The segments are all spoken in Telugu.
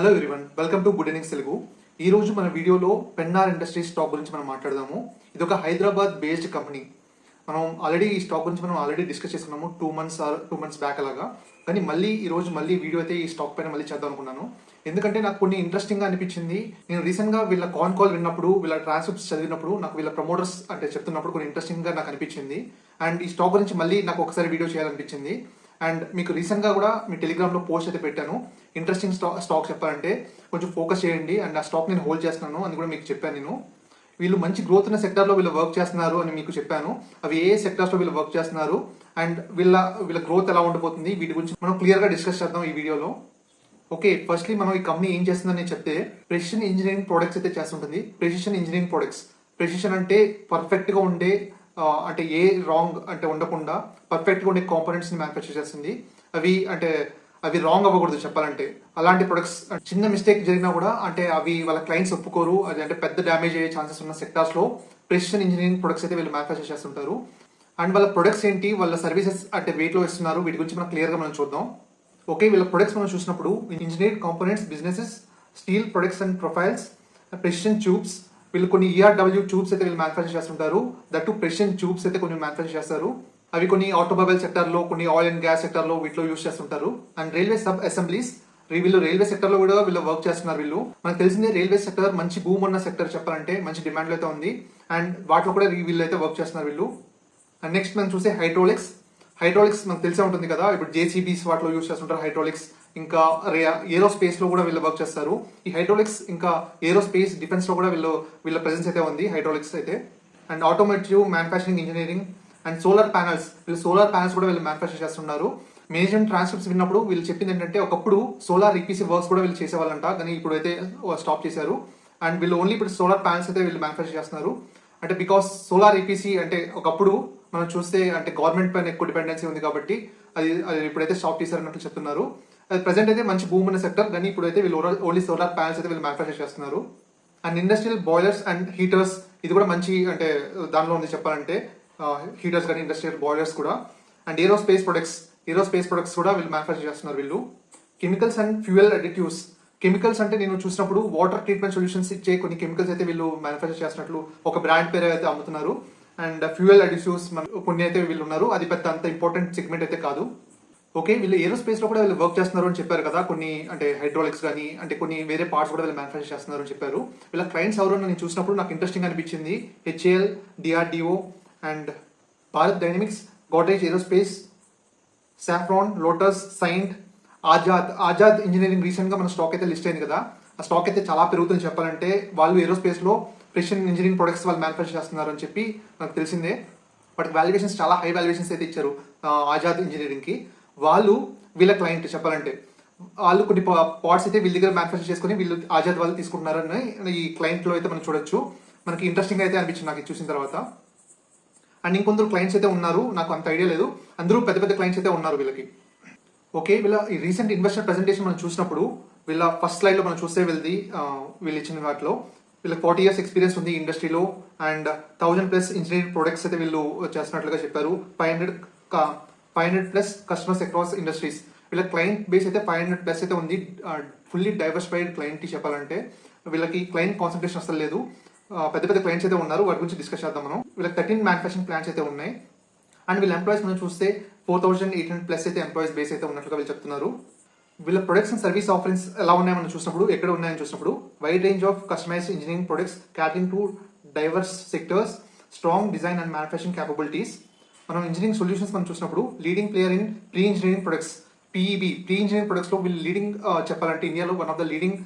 Hello everyone, welcome to good evenings Telugu. ఈ రోజు మన వీడియోలో పెన్నార్ ఇండస్ట్రీస్ స్టాక్ గురించి మనం మాట్లాడదాము. ఇది ఒక హైదరాబాద్ బేస్డ్ కంపెనీ. మనం ఆల్రెడీ ఈ స్టాక్ గురించి ఆల్రెడీ డిస్కస్ చేసుకున్నాము 2 months బ్యాక్ అలాగా. కానీ ఈ రోజు వీడియో అయితే ఈ స్టాక్ పైన చేద్దాం అనుకున్నాను. ఎందుకంటే నాకు కొన్ని ఇంట్రెస్టింగ్ గా అనిపించింది. నేను రీసెంట్ గా వీళ్ళ కాల్ విన్నప్పుడు, వీళ్ళ ట్రాన్స్క్రిప్ట్స్ చదివినప్పుడు, నాకు వీళ్ళ ప్రమోటర్స్ అంటే చెప్తున్నప్పుడు కొన్ని ఇంట్రెస్టింగ్ గా నాకు అనిపించింది. అండ్ ఈ స్టాక్ గురించి నాకు ఒకసారి వీడియో చేయాలనిపించింది. అండ్ మీకు రీసెంట్ గా కూడా మీ టెలిగ్రామ్ లో పోస్ట్ అయితే పెట్టాను. ఇంట్రెస్టింగ్ స్టాక్ చెప్పాలంటే కొంచెం ఫోకస్ చేయండి అండ్ ఆ స్టాక్ నేను హోల్డ్ చేస్తున్నాను అని కూడా మీకు చెప్పాను. నేను వీళ్ళు మంచి గ్రోత్ ఉన్న సెక్టర్ లో వీళ్ళు వర్క్ చేస్తున్నారు అని మీకు చెప్పాను. అవి ఏ సెక్టర్స్ లో వీళ్ళు వర్క్ చేస్తున్నారు అండ్ వీళ్ళ గ్రోత్ ఎలా ఉండబోతుంది, వీటి గురించి మనం క్లియర్ గా డిస్కస్ చేద్దాం ఈ వీడియోలో. ఓకే, ఫస్ట్లీ మనం ఈ కంపెనీ ఏం చేస్తుందని చెప్తే, ప్రెసిషన్ ఇంజనీరింగ్ ప్రొడక్ట్స్ అయితే చేస్తుంటుంది. ప్రెసిషన్ ఇంజనీరింగ్ ప్రొడక్ట్స్, ప్రెసిషన్ అంటే పర్ఫెక్ట్ గా ఉండే అంటే ఏ రాంగ్ అంటే ఉండకుండా పర్ఫెక్ట్ గా ఉండే కాంపోనెంట్స్ ని మ్యానుఫ్యాక్చర్ చేస్తుంది. అవి రాంగ్ అవ్వకూడదు చెప్పాలంటే. అలాంటి ప్రొడక్ట్స్ చిన్న మిస్టేక్ జరిగినా కూడా అంటే అవి వాళ్ళ క్లయింట్స్ ఒప్పుకోరు, అది అంటే పెద్ద డ్యామేజ్ అయ్యే ఛాన్సెస్ ఉన్న సెక్టార్స్ లో ప్రెసిషన్ ఇంజనీరింగ్ ప్రొడక్ట్స్ అయితే వీళ్ళు మ్యానుఫ్యాక్చర్ చేస్తుంటారు. అండ్ వాళ్ళ ప్రొడక్ట్స్ ఏంటి, వాళ్ళ సర్వీసెస్ అంటే వెయిట్ లో ఇస్తున్నారు, వీటి గురించి మనం క్లియర్ గా చూద్దాం. ఓకే, వీళ్ళ ప్రొడక్ట్స్ మనం చూసినప్పుడు engineered components businesses, steel products and profiles, precision tubes. వీళ్ళు కొన్ని ERW ట్యూబ్స్ అయితే వీళ్ళు మ్యానుఫ్యాక్చర్ చేస్తుంటారు. దట్టు ప్రెసిషన్ ట్యూబ్స్ అయితే కొన్ని మ్యానుఫ్యాక్చర్ చేస్తారు. అవి కొన్ని ఆటోమొబైల్ సెక్టర్ లో, కొన్ని ఆయిల్ అండ్ గ్యాస్ సెక్టర్ లో వీటిలో యూస్ చేస్తుంటారు. అండ్ రైల్వే సబ్ అసెంబ్లీస్, వీళ్ళు రైల్వే సెక్టర్ లో కూడా వీళ్ళు వర్క్ చేస్తున్నారు. వీళ్ళు మనకు తెలిసిందే రైల్వే సెక్టర్ మంచి భూమి ఉన్న సెక్టర్ చెప్పాలంటే, మంచి డిమాండ్ లో అయితే ఉంది. అండ్ వాటిలో కూడా వీళ్ళు అయితే వర్క్ చేస్తున్నారు వీళ్ళు. అండ్ నెక్స్ట్ మనం చూసే హైడ్రాలిక్స్ మనకు తెలిసే ఉంటుంది కదా. ఇప్పుడు JCBs వాటిలో యూస్ చేస్తుంటారు హైడ్రాలిక్స్. ఇంకా ఏరోస్పేస్ లో కూడా వీళ్ళు వర్క్ చేస్తారు. ఈ హైడ్రాలిక్స్ ఇంకా ఏరోస్పేస్ డిఫెన్స్ లో కూడా వీళ్ళ ప్రెసెన్స్ అయితే ఉంది హైడ్రాలిక్స్ అయితే. And automotive manufacturing engineering and solar panels కూడా వీళ్ళు మ్యానుఫ్యాక్చర్ చేస్తున్నారు. మేనేజ్మెంట్ ట్రాన్స్క్రిప్ట్స్ విన్నప్పుడు వీళ్ళు చెప్పింది ఏంటంటే, ఒకప్పుడు సోలార్ EPC వర్క్స్ కూడా వీళ్ళు చేసేవాళ్ళంట, కానీ ఇప్పుడు అయితే స్టాప్ చేశారు. అండ్ వీళ్ళు ఓన్లీ ఇప్పుడు సోలార్ ప్యానల్స్ అయితే వీళ్ళు మ్యానుఫ్యాక్చర్ చేస్తున్నారు. అంటే బికాస్ సోలార్ EPC అంటే ఒకప్పుడు మనం చూస్తే అంటే గవర్నమెంట్ పైన ఎక్కువ డిపెండెన్సీ ఉంది కాబట్టి అది ఇప్పుడైతే స్టాప్ చేశారన్నట్లు చెప్తున్నారు. అది ప్రెసెంట్ అయితే మంచి భూమి ఉన్న సెక్టర్, కానీ ఇప్పుడైతే వీళ్ళు ఓన్లీ సోలార్ ప్యానల్స్ అయితే వీళ్ళు మ్యానుఫ్యాక్చర్ చేస్తున్నారు. And industrial boilers and heaters, ఇది కూడా మంచి అంటే దానిలో ఉంది చెప్పాలంటే, హీటర్స్ కానీ ఇండస్ట్రియల్ బాయిలర్స్ కూడా. అండ్ ఏరోస్పేస్ ప్రొడక్ట్స్ కూడా వీళ్ళు మ్యానుఫ్యాక్చర్ చేస్తున్నారు వీళ్ళు. Chemicals and fuel additives, chemicals అంటే నేను చూసినప్పుడు వాటర్ ట్రీట్మెంట్ సొల్యూషన్స్ ఇచ్చే కొన్ని కెమికల్స్ అయితే వీళ్ళు మ్యానుఫ్యాక్చర్ చేస్తున్నట్లు ఒక బ్రాండ్ పేరు అయితే అమ్ముతున్నారు. అండ్ ఫ్యూయల్ అడిటివ్స్ కొన్ని అయితే వీళ్ళు ఉన్నారు. అది పెద్ద అంత ఇంపార్టెంట్ సెగ్మెంట్ అయితే కాదు. ఓకే, వీళ్ళు ఏరోస్పేస్ లో కూడా వీళ్ళు వర్క్ చేస్తున్నారు అని చెప్పారు కదా. కొన్ని అంటే హైడ్రాలిక్స్ కానీ అంటే కొన్ని వేరే పార్ట్స్ కూడా వీళ్ళు మ్యానుఫ్యాక్చర్ చేస్తున్నారు అని చెప్పారు. వీళ్ళ క్లయింట్స్ ఎవరో నేను చూసినప్పుడు నాకు ఇంట్రెస్టింగ్ అనిపించింది. HAL, DRDO and Bharat dynamics, Godrej aerospace, Safran, Lotus, Cyient, Azad engineering. Recent గా మన స్టాక్ అయితే లిస్ట్ అయింది కదా. ఆ స్టాక్ అయితే చాలా పెరుగుతుంది చెప్పాలంటే. వాళ్ళు ఏరోస్పేస్ లో ప్రెసిషన్ ఇంజనీరింగ్ ప్రొడక్ట్స్ వాళ్ళు మ్యానుఫ్యాక్చర్ చేస్తున్నారు అని చెప్పి నాకు తెలిసిందే. బట్ వాల్యుయేషన్స్ చాలా హై వాల్యుయేషన్స్ అయితే ఇచ్చారు ఆజాద్ ఇంజనీరింగ్ కి. వాళ్ళు వీళ్ళ క్లయింట్ చెప్పాలంటే, వాళ్ళు కొన్ని పార్ట్స్ అయితే వీళ్ళ దగ్గర మ్యానుఫ్యాక్చర్ చేసుకుని వీళ్ళు ఆజాద్ వాళ్ళు తీసుకుంటున్నారని ఈ క్లయింట్ లో అయితే మనం చూడొచ్చు. మనకి ఇంట్రెస్టింగ్ అయితే అనిపించింది నాకు చూసిన తర్వాత. అండ్ ఇంకొందరు క్లయింట్స్ అయితే ఉన్నారు, నాకు అంత ఐడియా లేదు. అందరూ పెద్ద క్లయింట్స్ అయితే ఉన్నారు వీళ్ళకి. ఓకే, వీళ్ళ ఈ రీసెంట్ ఇన్వెస్టర్ ప్రెజెంటేషన్ మనం చూసినప్పుడు వీళ్ళ ఫస్ట్ స్లైడ్ లో మనం చూస్తే వీళ్ళు ఇచ్చిన వాటిలో వీళ్ళకి 40 years ఎక్స్పీరియన్స్ ఉంది ఇండస్ట్రీలో. అండ్ 1000+ ఇంజనీరింగ్ ప్రొడక్ట్స్ అయితే వీళ్ళు చేస్తున్నట్లుగా చెప్పారు. 500+ కస్టమర్స్ అక్రాస్ ఇండస్ట్రీస్. వీళ్ళ క్లయింట్ బేస్ అయితే 500+ అయితే ఉంది. ఫుల్లీ డైవర్సిఫైడ్ క్లయింట్ చెప్పాలంటే. వీళ్ళకి క్లయింట్ కాన్సన్ట్రేషన్ అసలు లేదు. పెద్ద క్లయింట్స్ అయితే ఉన్నారు, వాటి గురించి డిస్కస్ చేద్దాం మనం. వీళ్ళకి 13 మ్యానుఫ్యాక్చరింగ్ ప్లాంట్స్ అయితే ఉన్నాయి. అండ్ వీళ్ళ ఎంప్లాయీస్ మనం చూస్తే 4800+ అయితే ఎంప్లాయీస్ బేస్ అయితే ఉన్నట్లుగా వీళ్ళు చెప్తున్నారు. వీళ్ళ ప్రొడక్ట్స్ అండ్ సర్వీస్ ఆఫరింగ్స్ ఎలా ఉన్నాయని చూసినప్పుడు, ఎక్కడ ఉన్నాయని చూసినప్పుడు, wide range of customized engineering products catering to diverse sectors, strong design and manufacturing capabilities. మనం ఇంజనీరింగ్ సొల్యూషన్స్ మనం చూసినప్పుడు leading player in pre engineering products, PEB, pre engineering products లో వీళ్ళు లీడింగ్ చెప్పాలంటే ఇండియాలో one of the leading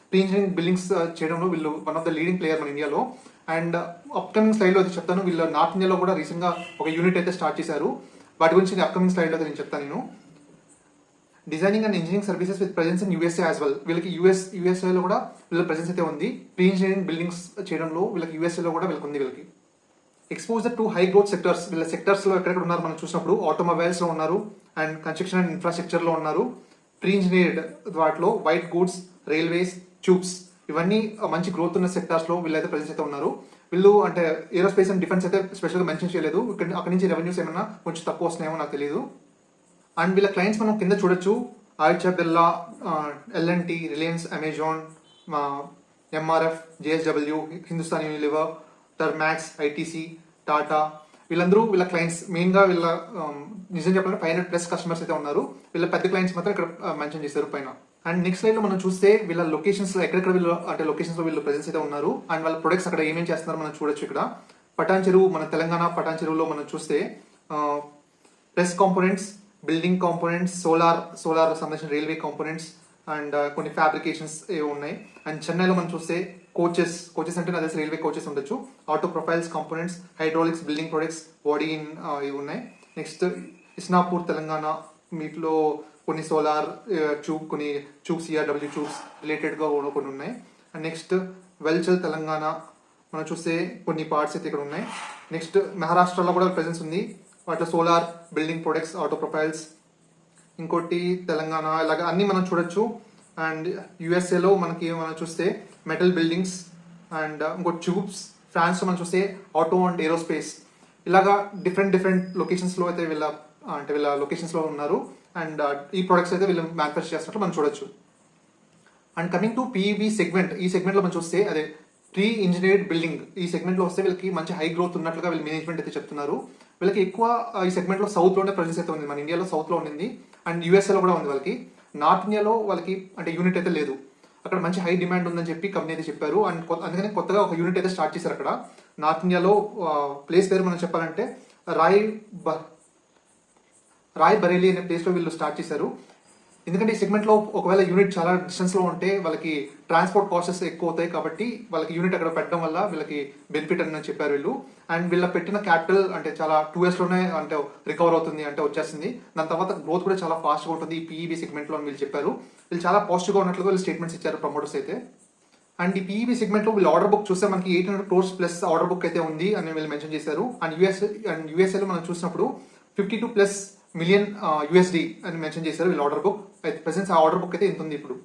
pre engineering buildings చేయడంలో వీళ్ళు one of the leading player మన ఇండియాలో. అండ్ అప్కమింగ్ స్లైడ్ లో అయితే చెప్తాను. వీళ్ళు నార్త్ ఇండియాలో కూడా రీసెంట్ గా ఒక యూనిట్ అయితే స్టార్ట్ చేశారు. వాటి గురించి అప్కమింగ్ స్లైడ్ లో నేను చెప్తాను. నేను designing and engineering services with presence in USA as well. వీళ్ళకి USA లో కూడా వీళ్ళ ప్రెజెన్స్ అయితే ఉంది. ప్రీ ఇంజనీరింగ్ బిల్డింగ్స్ చేయడంలో వీళ్ళకి USA లో కూడా వీళ్ళకి ఉంది. వీళ్ళకి exposure to high growth sectors. వీళ్ళ సెక్టర్స్ లో ఎక్కడెక్కడ ఉన్నారు మనం చూసినప్పుడు, ఆటోమొబైల్స్ లో ఉన్నారు, అండ్ కన్స్ట్రక్షన్ అండ్ ఇన్ఫ్రాస్ట్రక్చర్ లో ఉన్నారు. ప్రీ ఇంజనీర్డ్ వాటిలో వైట్ గూడ్స్, రైల్వేస్, ట్యూబ్స్, ఇవన్నీ మంచి గ్రోత్ ఉన్న సెక్టార్స్ లో వీళ్ళైతే ప్రెజెన్స్ అయితే ఉన్నారు. వీళ్ళు అంటే ఏరోస్పేస్ అండ్ డిఫెన్స్ అయితే స్పెషల్ గా మెన్షన్ చేయలేదు. అక్కడి నుంచి రెవెన్యూస్ ఏమైనా కొంచెం తక్కువ వస్తున్నాయేమో నాకు తెలియదు. అండ్ వీళ్ళ క్లయింట్స్ మనం కింద చూడొచ్చు. Aditya Birla, LNT, Reliance, Amazon, MRF, JSW, Hindustan Unilever, Thermax, ITC, Tata, వీళ్ళందరూ వీళ్ళ క్లయింట్స్. మెయిన్గా వీళ్ళ నిజం చెప్పాలంటే 500+ కస్టమర్స్ అయితే ఉన్నారు. వీళ్ళ పెద్ద క్లయింట్స్ మాత్రం ఇక్కడ మెన్షన్ చేశారు పైన. అండ్ నెక్స్ట్ లైన్ లో మనం చూస్తే వీళ్ళ లొకేషన్స్ లో ఎక్కడెక్కడ వీళ్ళు అంటే లొకేషన్స్ లో వీళ్ళు ప్రెజెన్స్ అయితే ఉన్నారు అండ్ వాళ్ళ ప్రొడక్ట్స్ అక్కడ ఏమేం చేస్తున్నారో మనం చూడొచ్చు. ఇక్కడ పటాన్ చెరువు, మన తెలంగాణ పటాన్ చెరువులో మనం చూస్తే press components, building components, solar సంబంధించిన రైల్వే కాంపోనెంట్స్ అండ్ కొన్ని ఫ్యాబ్రికేషన్స్ ఏవో ఉన్నాయి. అండ్ చెన్నైలో మనం చూస్తే కోచెస్ అంటే అదే రైల్వే కోచెస్ ఉండొచ్చు, auto profiles components, hydraulics, building products, body in ఇవి ఉన్నాయి. నెక్స్ట్ ఇస్నాపూర్ తెలంగాణ, వీటిలో కొన్ని సోలార్ కొన్ని ట్యూబ్స్, సిఆర్డబ్ల్యూ ట్యూబ్స్ రిలేటెడ్గా కొన్ని ఉన్నాయి. అండ్ నెక్స్ట్ వెల్చల్ తెలంగాణ మనం చూస్తే కొన్ని పార్ట్స్ అయితే ఇక్కడ ఉన్నాయి. నెక్స్ట్ మహారాష్ట్రలో కూడా ప్రెజెన్స్ ఉంది, వాటిలో solar, building products, auto profiles. ఇంకోటి తెలంగాణ, ఇలాగ అన్ని మనం చూడొచ్చు. అండ్ యుఎస్ఏలో మనం చూస్తే మెటల్ బిల్డింగ్స్ అండ్ ఇంకోటి ట్యూబ్స్. ఫ్రాన్స్లో మనం చూస్తే ఆటో అండ్ ఏరోస్పేస్. ఇలాగా డిఫరెంట్ లొకేషన్స్లో అయితే వీళ్ళ లొకేషన్స్లో ఉన్నారు. అండ్ ఈ ప్రొడక్ట్స్ అయితే వీళ్ళు మ్యానుఫ్యాక్చర్ చేస్తున్నట్లు మనం చూడొచ్చు. అండ్ కమింగ్ టు పీఈబీ సెగ్మెంట్, ఈ సెగ్మెంట్లో మనం చూస్తే అదే ప్రీ ఇంజనీర్డ్ బిల్డింగ్, ఈ సెగ్మెంట్లో వస్తే వీళ్ళకి మంచి హై గ్రోత్ ఉన్నట్లుగా వీళ్ళు మేనేజ్మెంట్ అయితే చెప్తున్నారు. వీళ్ళకి ఎక్కువ ఈ సెగ్మెంట్లో సౌత్లోనే ప్రెజెన్స్ అయితే ఉంది. మన ఇండియాలో సౌత్లో ఉండింది అండ్ యూఎస్ఏలో కూడా ఉంది. వాళ్ళకి నార్త్ ఇండియాలో వాళ్ళకి అంటే యూనిట్ అయితే లేదు. అక్కడ మంచి హై డిమాండ్ ఉందని చెప్పి కంపెనీ అయితే చెప్పారు. అండ్ అందుకని కొత్తగా ఒక యూనిట్ అయితే స్టార్ట్ చేశారు అక్కడ. నార్త్ ఇండియాలో ప్లేస్ పేరు మనం చెప్పాలంటే రాయ్ బరేలీ అనే ప్లేస్లో వీళ్ళు స్టార్ట్ చేశారు. ఎందుకంటే ఈ సెగ్మెంట్లో ఒకవేళ యూనిట్ చాలా డిస్టెన్స్లో ఉంటే వాళ్ళకి ట్రాన్స్పోర్ట్ కాస్టెస్ ఎక్కువ అవుతాయి, కాబట్టి వాళ్ళకి యూనిట్ అక్కడ పెట్టడం వల్ల వీళ్ళకి బెనిఫిట్ అని చెప్పారు వీళ్ళు. అండ్ వీళ్ళ పెట్టిన క్యాపిటల్ అంటే చాలా 2 yearsలోనే అంటే రికవర్ అవుతుంది, అంటే వచ్చేస్తుంది. దాని తర్వాత గ్రోత్ కూడా చాలా ఫాస్ట్గా ఉంటుంది ఈ పీఈబీ సెగ్మెంట్లో అని వీళ్ళు చెప్పారు. వీళ్ళు చాలా పాజిటివ్గా ఉన్నట్లుగా వీళ్ళు స్టేట్మెంట్స్ ఇచ్చారు ప్రమోటర్స్ అయితే. అండ్ ఈ పీఈబీ సెగ్మెంట్లో వీళ్ళు ఆర్డర్ బుక్ చూస్తే మనకి 800 crores ప్లస్ ఆర్డర్ బుక్ అయితే ఉంది అని వీళ్ళు మెన్షన్ చేశారు. అండ్ యూఎస్ఏలో మనం చూసినప్పుడు 52+ million USD అని మెన్షన్ చేశారు వీళ్ళ ఆర్డర్ బుక్. అయితే ప్రెసెంట్ ఆ ఆర్డర్ బుక్ అయితే ఇంత ఉంది ఇప్పుడు.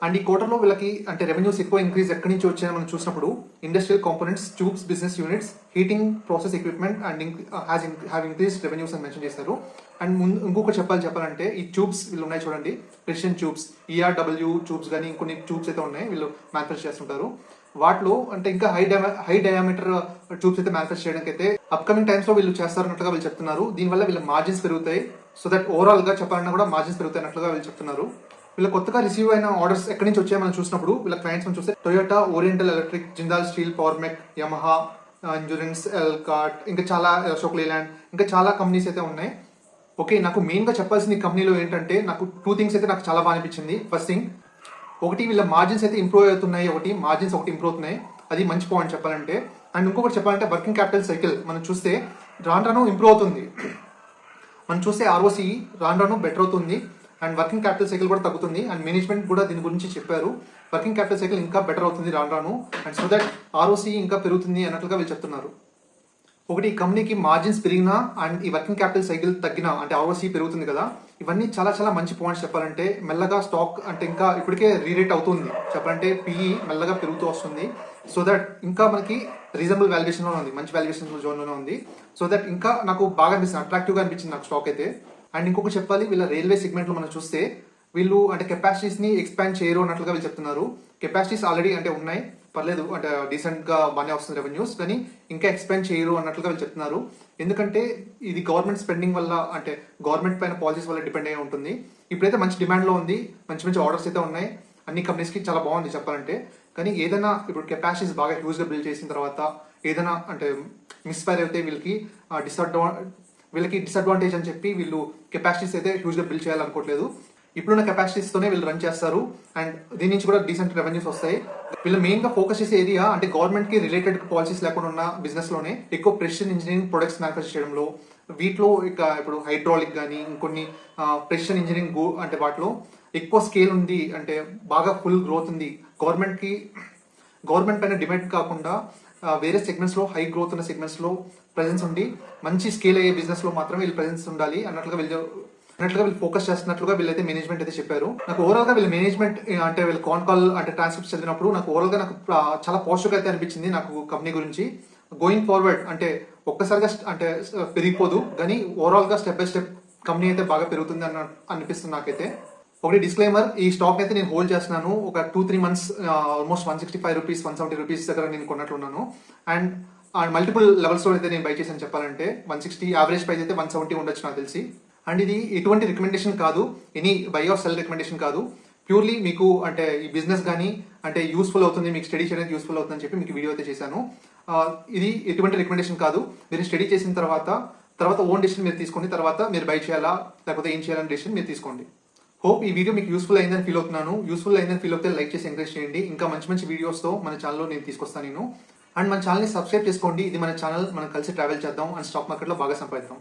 అండ్ ఈ క్వార్టర్లో వీళ్ళకి అంటే రెవెన్యూస్ ఎక్కువ ఇంక్రీజ్ ఎక్కడి నుంచి వచ్చాయని మనం చూసినప్పుడు industrial components, tubes business units, heating process equipment and have increase revenues అని మెన్షన్ చేశారు. అండ్ ఇంకొక చెప్పాలంటే ఈ ట్యూబ్స్ వీళ్ళు ఉన్నాయి చూడండి, ప్రెసిషన్ ట్యూబ్స్, ఈఆర్డబ్ల్యూ ట్యూబ్స్ కానీ ఇంకొన్ని ట్యూబ్స్ అయితే ఉన్నాయి వీళ్ళు మ్యానుఫ్యాక్చర్ చేస్తుంటారు. వాటిలో అంటే ఇంకా హై డయామీటర్ ట్యూబ్స్ అయితే మ్యానుఫ్యాక్చర్ చేయడానికి అయితే అప్కమింగ్ టైమ్స్ లో వీళ్ళు చేస్తారన్నట్లుగా వీళ్ళు చెప్తున్నారు. దీనివల్ల వీళ్ళ మార్జిన్స్ పెరుగుతాయి. సో దట్ ఓవరాల్ గా చెప్పాలన్నా కూడా మార్జిన్స్ పెరుగుతాయినట్లుగా వీళ్ళు చెప్తున్నారు. వీళ్ళ కొత్తగా రిసీవ్ అయిన ఆర్డర్స్ ఎక్కడి నుంచి వచ్చాయో మనం చూసినప్పుడు వీళ్ళ క్లయింట్స్ మనం చూస్తే Toyota, Oriental Electric, Jindal Steel, Powermech, Yamaha, ఎంజూరెన్స్, ఎల్కాట్, ఇంకా చాలా అశోక్ లేలాండ్, ఇంకా చాలా కంపెనీస్ అయితే ఉన్నాయి. ఓకే, నాకు మెయిన్ గా చెప్పాల్సింది ఈ కంపెనీలో ఏంటంటే నాకు 2 things అయితే నాకు చాలా బాగా అనిపించింది. ఫస్ట్ థింగ్, ఒకటి వీళ్ళ మార్జిన్స్ అయితే ఇంప్రూవ్ అవుతున్నాయి, మార్జిన్స్ ఇంప్రూవ్ అవుతున్నాయి, అది మంచి పాయింట్ చెప్పాలంటే. అండ్ ఇంకొకటి చెప్పాలంటే వర్కింగ్ క్యాపిటల్ సైకిల్ మనం చూస్తే రాను ఇంప్రూవ్ అవుతుంది. మనం చూస్తే ఆర్ఓసి రాను బెటర్ అవుతుంది అండ్ వర్కింగ్ క్యాపిటల్ సైకిల్ కూడా తగ్గుతుంది. అండ్ మేనేజ్మెంట్ కూడా దీని గురించి చెప్పారు, వర్కింగ్ క్యాపిటల్ సైకిల్ ఇంకా బెటర్ అవుతుంది రాను అండ్ సో దట్ ఆర్ఓసి ఇంకా పెరుగుతుంది అన్నట్లుగా వీళ్ళు చెప్తున్నారు. ఒకటి, ఈ కంపెనీకి మార్జిన్స్ పెరిగినా అండ్ ఈ వర్కింగ్ క్యాపిటల్ సైకిల్ తగ్గినా అంటే ఆర్ఓసి పెరుగుతుంది కదా, ఇవన్నీ చాలా మంచి పాయింట్స్ చెప్పాలంటే. మెల్లగా స్టాక్ అంటే ఇంకా ఇప్పటికే రీరేట్ అవుతుంది చెప్పాలంటే, పిఈ మెల్లగా పెరుగుతూ వస్తుంది. సో దట్ ఇంకా మనకి రీజనబుల్ వాల్యుయేషన్లో ఉంది, మంచి వాల్యుయేషన్ జోన్లోనే ఉంది. సో దట్ ఇంకా నాకు బాగా అనిపిస్తుంది, అట్రాక్టివ్గా అనిపించింది నాకు స్టాక్ అయితే. అండ్ ఇంకొకటి చెప్పాలి, వీళ్ళ రైల్వే సెగ్మెంట్లో మనం చూస్తే వీళ్ళు అంటే కెపాసిటీస్ని ఎక్స్పాండ్ చేయరు అన్నట్లుగా వీళ్ళు చెప్తున్నారు. కెపాసిటీస్ ఆల్రెడీ అంటే ఉన్నాయి, పర్లేదు అంటే డీసెంట్గా బాగానే వస్తుంది రెవెన్యూస్, కానీ ఇంకా ఎక్స్పాండ్ చేయరు అన్నట్లుగా వీళ్ళు చెప్తున్నారు. ఎందుకంటే ఇది గవర్నమెంట్ స్పెండింగ్ వల్ల అంటే గవర్నమెంట్ పైన పాలసీస్ వల్ల డిపెండ్ అయి ఉంటుంది. ఇప్పుడైతే మంచి డిమాండ్లో ఉంది, మంచి ఆర్డర్స్ అయితే ఉన్నాయి అన్ని కంపెనీస్కి, చాలా బాగుంది చెప్పాలంటే. కానీ ఏదైనా ఇప్పుడు కెపాసిటీస్ బాగా హ్యూజ్గా బిల్డ్ చేసిన తర్వాత ఏదైనా అంటే మిస్ఫైర్ అయితే వీళ్ళకి డిసడ్వాంటేజ్ అని చెప్పి వీళ్ళు కెపాసిటీస్ అయితే హ్యూజ్గా బిల్డ్ చేయాలనుకోవట్లేదు. ఇప్పుడున్న కెపాసిటీస్తోనే వీళ్ళు రన్ చేస్తారు అండ్ దీని నుంచి కూడా డీసెంట్ రెవెన్యూస్ వస్తాయి. వీళ్ళు మెయిన్గా ఫోకస్ చేసే ఏరియా అంటే గవర్నమెంట్కి రిలేటెడ్ పాలసీస్ లేకుండా ఉన్న బిజినెస్లోనే ఎక్కువ ప్రెసిషన్ ఇంజనీరింగ్ ప్రొడక్ట్స్ మ్యానుఫ్యాక్చర్ చేయడంలో, వీటిలో ఇక ఇప్పుడు హైడ్రాలిక్ కానీ ఇంకొన్ని ప్రెసిషన్ ఇంజనీరింగ్ అంటే వాటిలో ఎక్కువ స్కేల్ ఉంది, అంటే బాగా ఫుల్ గ్రోత్ ఉంది. గవర్నమెంట్ పైన డిమాండ్ కాకుండా వేరే సెగ్మెంట్స్లో హై గ్రోత్ ఉన్న సెగ్మెంట్స్లో ప్రెజెన్స్ ఉండి మంచి స్కేల్ అయ్యే బిజినెస్లో మాత్రమే వీళ్ళు ప్రెజెన్స్ ఉండాలి అన్నట్లుగా వీళ్ళు ఫోకస్ చేస్తున్నట్లుగా వీళ్ళైతే మేనేజ్మెంట్ అయితే చెప్పారు. నాకు ఓవరాల్ గా వీళ్ళ మేనేజ్మెంట్ అంటే వీళ్ళ కాల్ అంటే ట్రాన్స్క్రిప్ట్ చదివినప్పుడు నాకు ఓవరాల్ గా నాకు చాలా పాజిటివ్ అయితే అనిపించింది నాకు కంపెనీ గురించి. గోయింగ్ ఫార్వర్డ్ అంటే ఒక్కసారిగా అంటే పెరిగిపోదు, కానీ ఓవరాల్ గా స్టెప్ బై స్టెప్ కంపెనీ అయితే బాగా పెరుగుతుంది అనిపిస్తుంది నాకైతే. ఒకటి డిస్క్లైమర్, ఈ స్టాక్ అయితే నేను హోల్డ్ చేస్తున్నాను ఒక 2-3 మంత్స్, ఆల్మోస్ట్ 165 రూపీస్ 170 రూపీస్ దగ్గర నేను కొన్నట్లున్నాను. అండ్ మల్టిపుల్ లెవెల్స్లో అయితే నేను బై చేశాను చెప్పాలంటే. 160 యావరేజ్ ప్రైస్ అయితే 170 ఉండొచ్చు నాకు తెలిసి. అండ్ ఇది ఎటువంటి రికమెండేషన్ కాదు, any buy or sell recommendation కాదు. ప్యూర్లీ మీకు అంటే ఈ బిజినెస్ కానీ అంటే యూస్ఫుల్ అవుతుంది, మీకు స్టడీ చేయడానికి యూస్ఫుల్ అవుతుంది అని చెప్పి మీకు వీడియో అయితే చేశాను. ఇది ఎటువంటి రికమెండేషన్ కాదు. మీరు స్టడీ చేసిన తర్వాత ఓన్ డెసిషన్ మీరు తీసుకోండి. తర్వాత మీరు బై చేయాలా లేకపోతే ఏం చేయాలని డెసిషన్ మీరు తీసుకోండి. హోప్ ఈ వీడియో మీకు యూస్ఫుల్ అయిందని ఫీల్ అవుతున్నాను. యూస్ఫుల్ అయిందని ఫీల్ అవుతే లైక్ చేసి ఎంకరేజ్ చేయండి. ఇంకా మంచి మంచి వీడియోస్తో మన ఛానల్లో నేను తీసుకొస్తాను నేను. అండ్ మన ఛానల్ని సబ్స్క్రైబ్ చేసుకోండి. ఇది మన ఛానల్, మనం కలిసి ట్రావెల్ చేద్దాం అండ్ స్టాక్ మార్కెట్లో బాగా సంపాదిద్దాం.